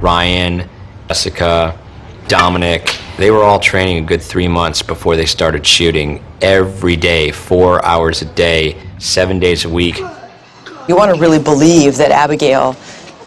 Ryan, Jessica, Dominic, they were all training a good 3 months before they started shooting every day, 4 hours a day, 7 days a week. You want to really believe that Abigail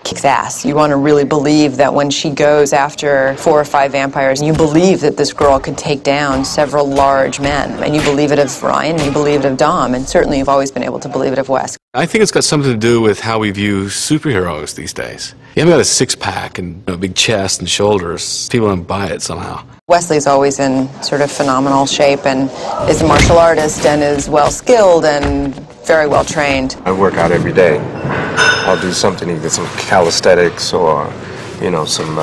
kicks ass. You want to really believe that when she goes after 4 or 5 vampires, you believe that this girl could take down several large men. And you believe it of Ryan, and you believe it of Dom, and certainly you've always been able to believe it of Wes. I think it's got something to do with how we view superheroes these days. You haven't got a six-pack and a big chest and shoulders. People don't buy it somehow. Wesley's always in sort of phenomenal shape and is a martial artist and is well-skilled and very well-trained. I work out every day. I'll do something, either some calisthenics or, you know, some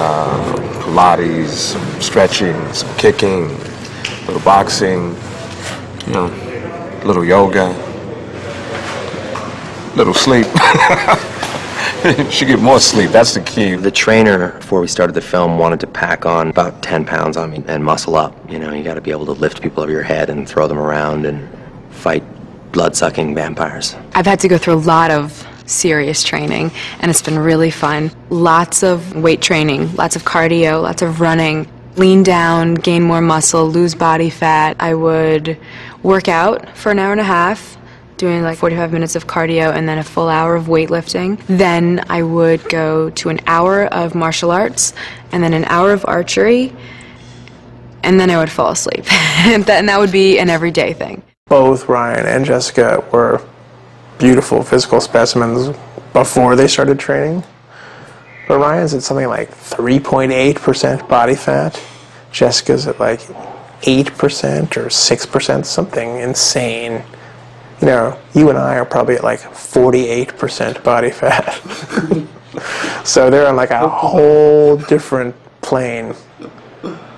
Pilates, some stretching, some kicking, a little boxing, you know, a little yoga, little sleep. Should get more sleep, that's the key. The trainer, before we started the film, wanted to pack on about 10 pounds on me and muscle up. You know, you got to be able to lift people over your head and throw them around and fight blood-sucking vampires. I've had to go through a lot of serious training, and it's been really fun. Lots of weight training, lots of cardio, lots of running. Lean down, gain more muscle, lose body fat. I would work out for an hour and a half, doing like 45 minutes of cardio and then a full hour of weightlifting. Then I would go to an hour of martial arts and then an hour of archery, and then I would fall asleep. and that would be an everyday thing. Both Ryan and Jessica were beautiful physical specimens before they started training. But Ryan's at something like 3.8% body fat. Jessica's at like 8% or 6%, something insane. You know, you and I are probably at like 48% body fat. So they're on like a whole different plane.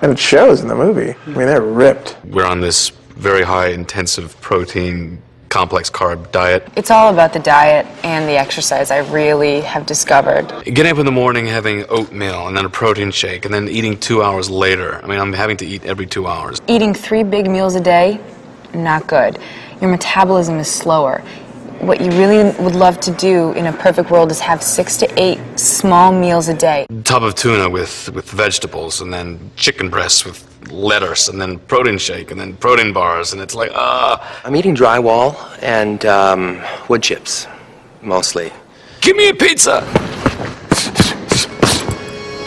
And it shows in the movie. I mean, they're ripped. We're on this very high intensive protein, complex carb diet. It's all about the diet and the exercise, I really have discovered. Getting up in the morning, having oatmeal and then a protein shake, and then eating 2 hours later. I mean, I'm having to eat every 2 hours. Eating 3 big meals a day, not good. Your metabolism is slower. What you really would love to do in a perfect world is have 6 to 8 small meals a day. Tub of tuna with vegetables, and then chicken breasts with lettuce, and then protein shake, and then protein bars, and it's like, I'm eating drywall and wood chips, mostly. Give me a pizza!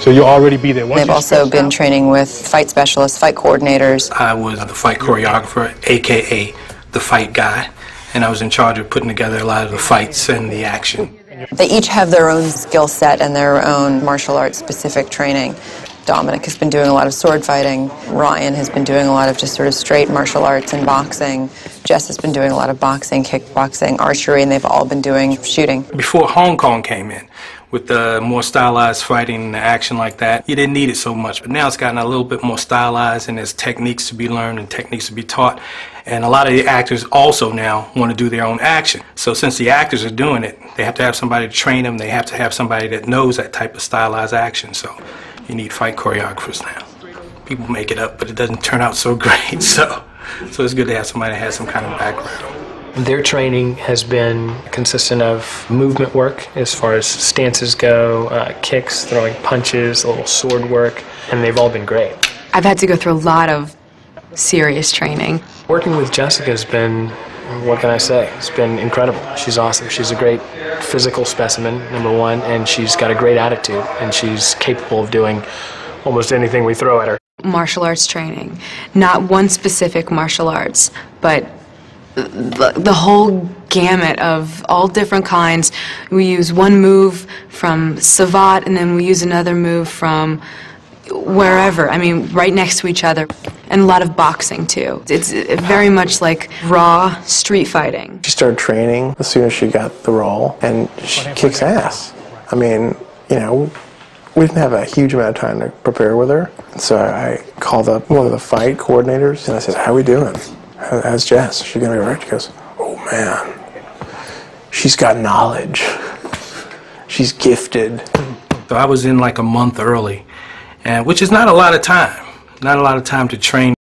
So you'll already be there. They've also been training with fight specialists, fight coordinators. I was the fight choreographer, a.k.a. the fight guy, and I was in charge of putting together a lot of the fights and the action. They each have their own skill set and their own martial arts specific training. Dominic has been doing a lot of sword fighting. Ryan has been doing a lot of just sort of straight martial arts and boxing. Jess has been doing a lot of boxing, kickboxing, archery, and they've all been doing shooting. Before Hong Kong came in, with the more stylized fighting and action like that, you didn't need it so much. But now it's gotten a little bit more stylized, and there's techniques to be learned and techniques to be taught. And a lot of the actors also now want to do their own action. So since the actors are doing it, they have to have somebody to train them. They have to have somebody that knows that type of stylized action. So you need fight choreographers now. People make it up, but it doesn't turn out so great. So it's good to have somebody that has some kind of background. Their training has been consistent of movement work as far as stances go, kicks, throwing punches, a little sword work, and they've all been great. I've had to go through a lot of serious training. Working with Jessica has been, what can I say, it's been incredible. She's awesome. She's a great physical specimen, number one, and she's got a great attitude, and she's capable of doing almost anything we throw at her. Martial arts training, not one specific martial arts, but the whole gamut of all different kinds. We use one move from Savate, and then we use another move from wherever. I mean, right next to each other. And a lot of boxing, too. It's very much like raw street fighting. She started training as soon as she got the role, and she kicks ass. I mean, you know, we didn't have a huge amount of time to prepare with her. So I called up one of the fight coordinators, and I said, how are we doing? How's Jess? Is she going to be right? She goes, oh, man. She's got knowledge. She's gifted. So I was in like a month early, and which is not a lot of time. Not a lot of time to train.